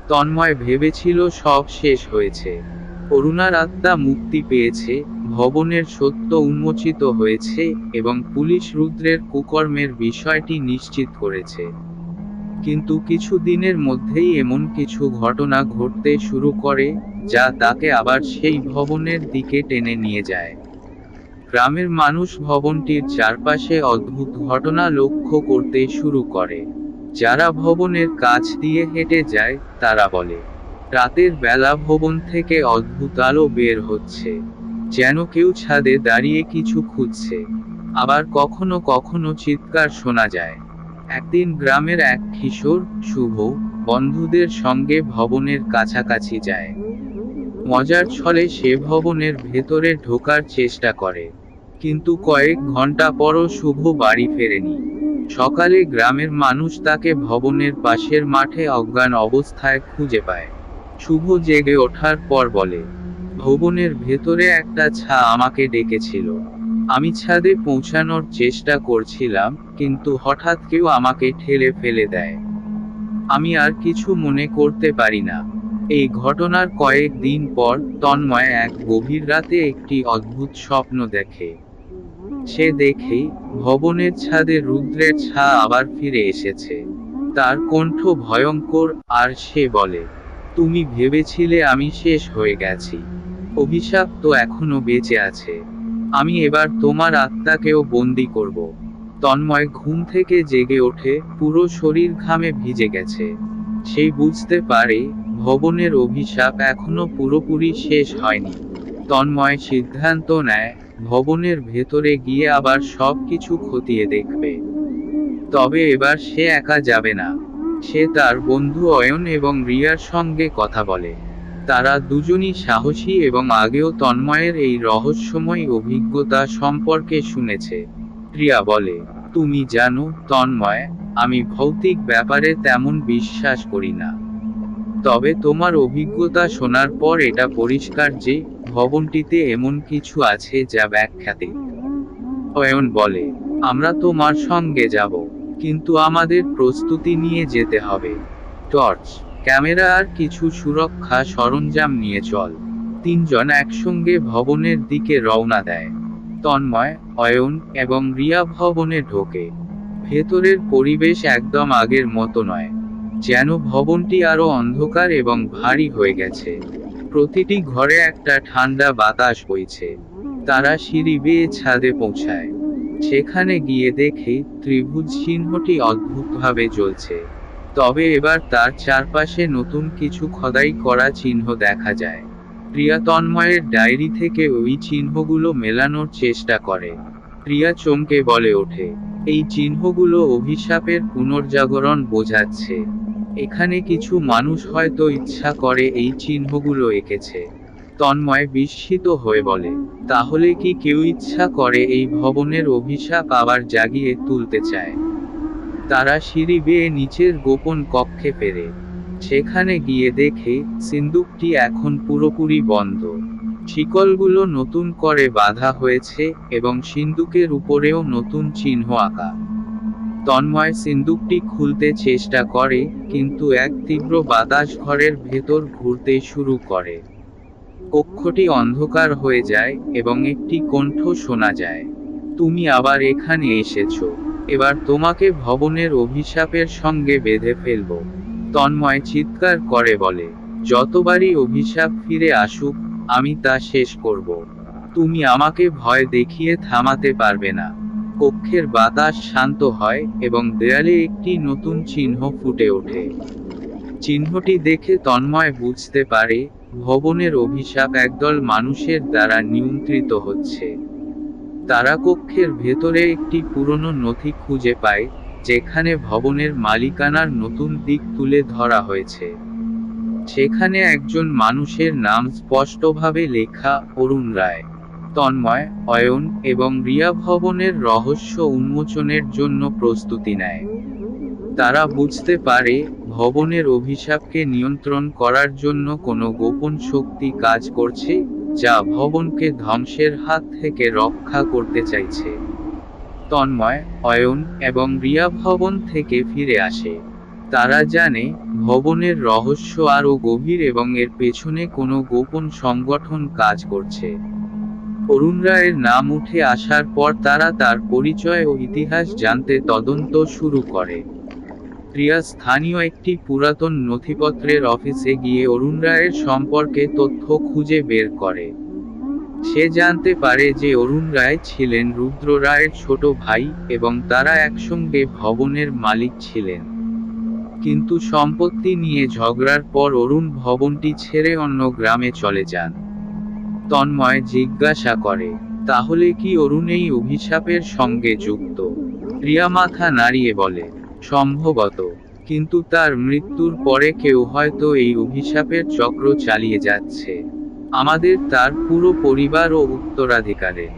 তন্ময় ভেবেছিল সব শেষ হয়েছে। অরুণার আত্মা মুক্তি পেয়েছে, ভবনের সত্য উন্মোচিত হয়েছে, এবং পুলিশ রুদ্রের কুকর্মের বিষয়টি নিশ্চিত করেছে। কিন্তু কিছু দিনের মধ্যেই এমন কিছু ঘটনা ঘটতে শুরু করে, যা তাকে আবার সেই ভবনের দিকে টেনে নিয়ে যায়। গ্রামের মানুষ ভবনটির চারপাশে অদ্ভুত ঘটনা লক্ষ্য করতে শুরু করে। যারা ভবনের কাছ দিয়ে হেঁটে যায়, তারা বলে, রাতের বেলা ভবন থেকে অদ্ভুত আলো বের হচ্ছে, যেন কেউ ছাদে দাঁড়িয়ে কিছু খুঁজছে। আবার কখনো কখনো চিৎকার শোনা যায়। একদিন গ্রামের এক কিশোর, শুভ, বন্ধুদের সঙ্গে ভবনের কাছাকাছি যায়। মজার ছলে সে ভবনের ভেতরে ঢোকার চেষ্টা করে। কিন্তু কয়েক ঘন্টা পরও শুভ বাড়ি ফেরেনি। সকালে গ্রামের মানুষ তাকে ভবনের পাশের মাঠে অজ্ঞান অবস্থায় খুঁজে পায়। শুভ জেগে ওঠার পর বলে, ভবনের ভেতরে একটা ছা আমাকে ডেকেছিল। আমি ছাদে পৌঁছানোর চেষ্টা করছিলাম, কিন্তু হঠাৎ কেউ আমাকে ঠেলে ফেলে দেয়। আমি আর কিছু মনে করতে পারি না। এই ঘটনার কয়েক দিন পর তন্ময় এক গভীর রাতে একটি অদ্ভুত স্বপ্ন দেখে। সে দেখে ভবনের ছাদে রুদ্রের ছা আবার ফিরে এসেছে। তার কণ্ঠ ভয়ঙ্কর, আর সে বলে, তুমি ভেবেছিলে আমি শেষ হয়ে গেছি। অভিশাপ তো এখনো বেঁচে আছে। আমি এবার তোমার আত্মাকেও বন্দি করব। তন্ময় ঘুম থেকে জেগে ওঠে, পুরো শরীর ঘামে ভিজে গেছে। সে বুঝতে পারে, ভবনের অভিশাপ এখনো পুরোপুরি শেষ হয়নি। তন্ময় সিদ্ধান্ত নেয়, ভবনের ভেতরে গিয়ে আবার সবকিছু খতিয়ে দেখবে। তবে এবার সে একা যাবে না। সে তার বন্ধু অয়ন এবং রিয়ার সঙ্গে কথা বলে। তারা দুজনই সাহসী এবং আগেও তন্ময়ের এই রহস্যময় অভিজ্ঞতা সম্পর্কে শুনেছে। রিয়া বলে, তুমি জানো তন্ময়, আমি ভৌতিক ব্যাপারে তেমন বিশ্বাস করি না। তবে তোমার অভিজ্ঞতা শোনার পর এটা পরিষ্কার যে, ভবনটিতে এমন কিছু আছে যা ব্যাখ্যাতীত। অয়ন বলে, আমরা তোমার সঙ্গে যাব, কিন্তু আমাদের প্রস্তুতি নিয়ে যেতে হবে। টর্চ, ক্যামেরা আর কিছু সুরক্ষা সরঞ্জাম নিয়ে চল। তিনজন একসঙ্গে ভবনের দিকে রওনা দেয়। তন্ময়, অয়ন এবং রিয়া ভবনে ঢোকে। ভেতরের পরিবেশ একদম আগের মতো নয়। যেন ভবনটি আরো অন্ধকার এবং ভারী হয়ে গেছে। প্রতিটি ঘরে একটা ঠান্ডা বাতাস বইছে। তারা সিঁড়ি বেয়ে ছাদে পৌঁছায়। সেখানে গিয়ে দেখে, ত্রিভুজ চিহ্নটি অদ্ভুতভাবে জ্বলছে। তবে এবার তার চারপাশে নতুন কিছু খোদাই করা চিহ্ন দেখা যায়। রিয়া তন্ময়ের ডায়েরি থেকে ওই চিহ্নগুলো মেলানোর চেষ্টা করে। রিয়া চমকে বলে ওঠে, এই চিহ্নগুলো অভিশাপের পুনর্জাগরণ বোঝাচ্ছে। এখানে কিছু মানুষ হয়তো ইচ্ছা করে এই চিহ্নগুলো এঁকেছে। তন্ময় বিস্মিত হয়ে বলে, তাহলে কি কেউ ইচ্ছা করে এই ভবনের অভিশাপ আবার জাগিয়ে তুলতে চায়? তারা সিঁড়ি বেয়ে নিচের গোপন কক্ষে ফেরে। সেখানে গিয়ে দেখে, সিন্দুকটি এখন পুরোপুরি বন্ধ। শিকলগুলো নতুন করে বাঁধা হয়েছে, এবং সিন্দুকের উপরেও নতুন চিহ্ন আঁকা। তন্ময় সিন্দুকটি খুলতে চেষ্টা করে, কিন্তু এক তীব্র বাতাস ঘরের ভেতর ঘুরতে শুরু করে। কক্ষটি অন্ধকার হয়ে যায়, এবং একটি কণ্ঠ শোনা যায়, তুমি আবার এখানে এসেছো। এবার তোমাকে ভবনের অভিশাপের সঙ্গে বেঁধে ফেলব। তন্ময় চিৎকার করে বলে, যতবারই অভিশাপ ফিরে আসুক, আমি তা শেষ করব। তুমি আমাকে ভয় দেখিয়ে থামাতে পারবে না। কক্ষের বাতাস শান্ত হয়, এবং দেয়ালে একটি নতুন চিহ্ন ফুটে ওঠে। চিহ্নটি দেখে তন্ময় বুঝতে পারে, ভবনের অভিশাপ একদল মানুষের দ্বারা নিয়ন্ত্রিত হচ্ছে। তারা কক্ষের ভেতরে একটি পুরনো নথি খুঁজে পায়, যেখানে ভবনের মালিকানার নতুন দিক তুলে ধরা হয়েছে। সেখানে একজন মানুষের নাম স্পষ্টভাবে লেখা, অরুণ রায়। তন্ময়, অয়ন এবং রিয়া ভবনের রহস্য উন্মোচনের জন্য প্রস্তুতি নেয়। তারা বুঝতে পারে, ভবনের অভিশাপকে নিয়ন্ত্রণ করার জন্য কোনো গোপন শক্তি কাজ করছে, যা ভবনকে ধ্বংসের হাত থেকে রক্ষা করতে চাইছে। তন্ময়, অয়ন এবং রিয়া ভবন থেকে ফিরে আসে। তারা জানে, ভবনের রহস্য আরও গভীর এবং এর পেছনে কোনো গোপন সংগঠন কাজ করছে। অরুণ রায়ের নাম উঠে আসার পর তারা তার পরিচয় ও ইতিহাস জানতে তদন্ত শুরু করে। প্রিয়া স্থানীয় একটি পুরাতন নথিপত্রের অফিসে গিয়ে অরুণ রায়ের সম্পর্কে তথ্য খুঁজে বের করে। সে জানতে পারে যে অরুণ রায় ছিলেন রুদ্র রায়ের ছোট ভাই এবং তারা একসঙ্গে ভবনের মালিক ছিলেন। কিন্তু সম্পত্তি নিয়ে ঝগড়ার পর অরুণ ভবনটি ছেড়ে অন্য গ্রামে চলে যান। তন্ময় জিজ্ঞাসা করে, তাহলে কি অরুণ এই অভিশাপের সঙ্গে যুক্ত? প্রিয়া মাথা নাড়িয়ে বলে, সম্ভবত, কিন্তু তার মৃত্যুর পরে কেউ হয়তো এই অভিশাপের চক্র চালিয়ে যাচ্ছে। আমাদের তার পুরো পরিবার ও উত্তরাধিকারের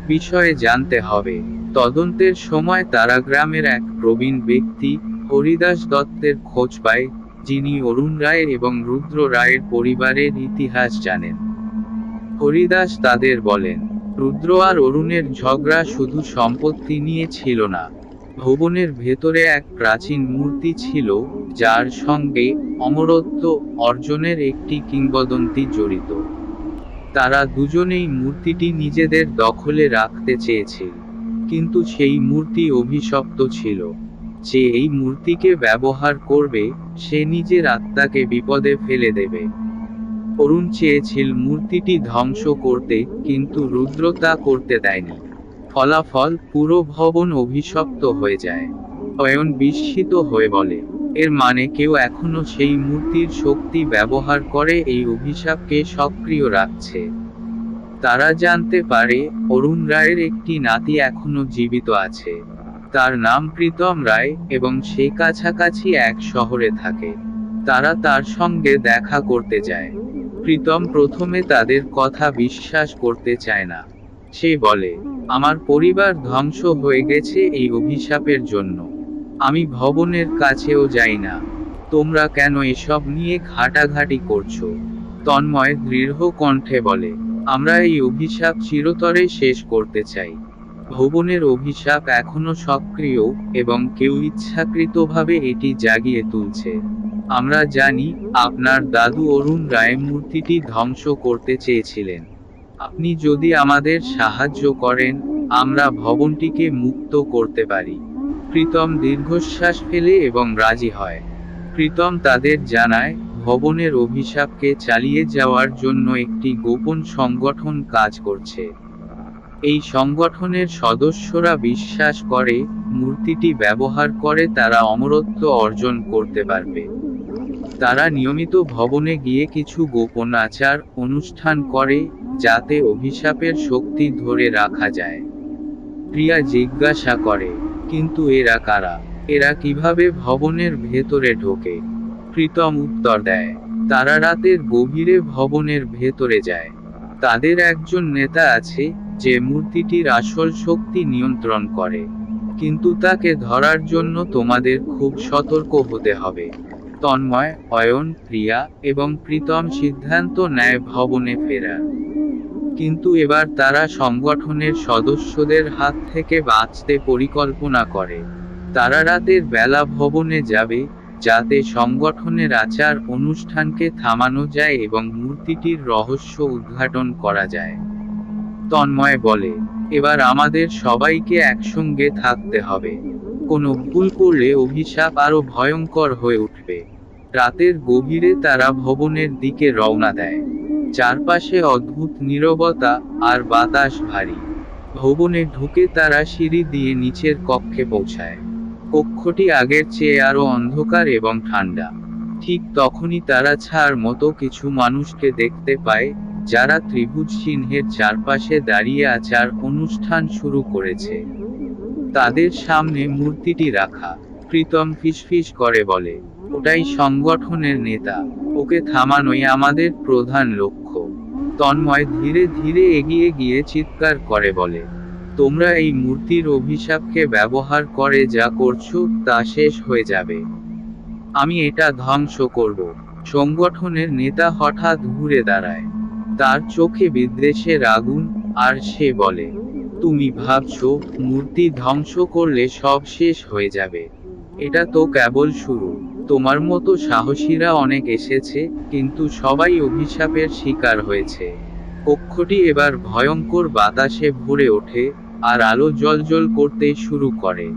বিষয়ে জানতে হবে। তদন্তের সময় তারা গ্রামের এক প্রবীণ ব্যক্তি হরিদাস দত্তের খোঁজ পায়, যিনি অরুণ রায় এবং রুদ্র রায়ের পরিবারের ইতিহাস জানেন। হরিদাস তাদের বলেন, রুদ্র আর অরুণের ঝগড়া শুধু সম্পত্তি নিয়ে ছিল না। ভবনের ভেতরে এক প্রাচীন মূর্তি ছিল, যার সঙ্গে অমরত্ব অর্জনের একটি কিংবদন্তি জড়িত। তারা দুজনেই মূর্তিটি নিজেদের দখলে রাখতে চেয়েছিল, কিন্তু সেই মূর্তি অভিশপ্ত ছিল। যে এই মূর্তিকে ব্যবহার করবে, সে নিজের আত্মাকে বিপদে ফেলে দেবে। অরুণ চেয়েছিল মূর্তিটি ধ্বংস করতে, কিন্তু রুদ্র তা করতে দেয়নি। ফলাফল, পুরো ভবন অভিশপ্ত হয়ে যায়। অয়ন বিস্মিত হয়ে বলে, এর মানে কেউ এখনো সেই মূর্তির শক্তি ব্যবহার করে এই অভিশাপকে সক্রিয় রাখছে। তারা জানতে পারে অরুণ রায়ের একটি নাতি এখনো জীবিত আছে। তার নাম প্রীতম রায় এবং সে কাছাকাছি এক শহরে থাকে। তারা তার সঙ্গে দেখা করতে যায়। প্রীতম প্রথমে তাদের কথা বিশ্বাস করতে চায় না। সে বলে, আমার পরিবার ধ্বংস হয়ে গেছে এই অভিশাপের জন্য। আমি ভবনের কাছেও যাই না। তোমরা কেন এসব নিয়ে ঘাটাঘাটি করছো? তন্ময় দৃঢ় কণ্ঠে বলে, আমরা এই অভিশাপ চিরতরে শেষ করতে চাই। ভবনের অভিশাপ এখনো সক্রিয় এবং কেউ ইচ্ছাকৃতভাবে এটি জাগিয়ে তুলছে। আমরা জানি আপনার দাদু অরুণ রায় মূর্তিটি ধ্বংস করতে চেয়েছিলেন। আপনি যদি আমাদের সাহায্য করেন, আমরা ভবনটিকে মুক্ত করতে পারি। প্রীতম দীর্ঘশ্বাস ফেলে এবং রাজি হয়। প্রীতম তাদের জানায়, ভবনের অভিশাপকে চালিয়ে যাওয়ার জন্য একটি গোপন সংগঠন কাজ করছে। এই সংগঠনের সদস্যরা বিশ্বাস করে, মূর্তিটি ব্যবহার করে তারা অমরত্ব অর্জন করতে পারবে। তারা নিয়মিত ভবনে গিয়ে কিছু গোপন আচার অনুষ্ঠান করে, যাতে অভিশাপের শক্তি ধরে রাখা যায়। প্রিয়া জিজ্ঞাসা করে, কিন্তু এরা কারা? এরা কিভাবে ভবনের ভেতরে ঢোকে? প্রীতম উত্তর দেয়, তারা রাতের গভীরে ভবনের ভেতরে যায়। তাদের একজন নেতা আছে, যে মূর্তিটির আসল শক্তি নিয়ন্ত্রণ করে। কিন্তু তাকে ধরার জন্য তোমাদের খুব সতর্ক হতে হবে। তন্ময়, অয়ন, প্রিয়া এবং প্রীতম সিদ্ধান্ত নেয় ভবনে ফেরার। কিন্তু এবার তারা সংগঠনের সদস্যদের হাত থেকে বাঁচতে পরিকল্পনা করে। তারা রাতের বেলা ভবনে যাবে, যাতে সংগঠনের আচার অনুষ্ঠানকে থামানো যায় এবং মূর্তিটির রহস্য উদ্ঘাটন করা যায়। তন্ময় বলে, এবার আমাদের সবাইকে একসঙ্গে থাকতে হবে। কোনো ভুল করলে অভিশাপ আরো ভয়ঙ্কর হয়ে উঠবে। রাতের গভীরে তারা ভবনের দিকে রওনা দেয়। চারপাশে অদ্ভুত নীরবতা, আর বাতাস ভারী। ভবনে ঢুকে তারা সিঁড়ি দিয়ে নিচের কক্ষে পৌঁছায়। কক্ষটি আগের চেয়ে আরো অন্ধকার এবং ঠান্ডা। ঠিক তখনই তারা ছায়ার মতো কিছু মানুষকে দেখতে পায়, যারা ত্রিভুজ চিহ্নের চারপাশে দাঁড়িয়ে আচার অনুষ্ঠান শুরু করেছে। তাদের সামনে মূর্তিটি রাখা। প্রীতম ফিসফিস করে বলে, ওটাই সংগঠনের নেতা। ওকে থামানোই আমাদের প্রধান লক্ষ্য। তন্ময় ধীরে ধীরে এগিয়ে গিয়ে চিৎকার করে বলে, তোমরা এই মূর্তির অভিশাপকে ব্যবহার করে যা করছো, তা শেষ হয়ে যাবে। আমি এটা ধ্বংস করব। সংগঠনের নেতা হঠাৎ ঘুরে দাঁড়ায়। তার চোখে বিদ্বেষের আগুন, আর সে বলে, তুমি ভাবছো মূর্তি ধ্বংস করলে সব শেষ হয়ে যাবে? এটা তো কেবল শুরু। তোমার মতো সাহসীরা অনেক এসেছে, কিন্তু সবাই অভিশাপের শিকার হয়েছে। কক্ষটি এবার ভয়ঙ্কর বাতাসে ভরে ওঠে, আর আলো জ্বলজ্বল করতে শুরু করে।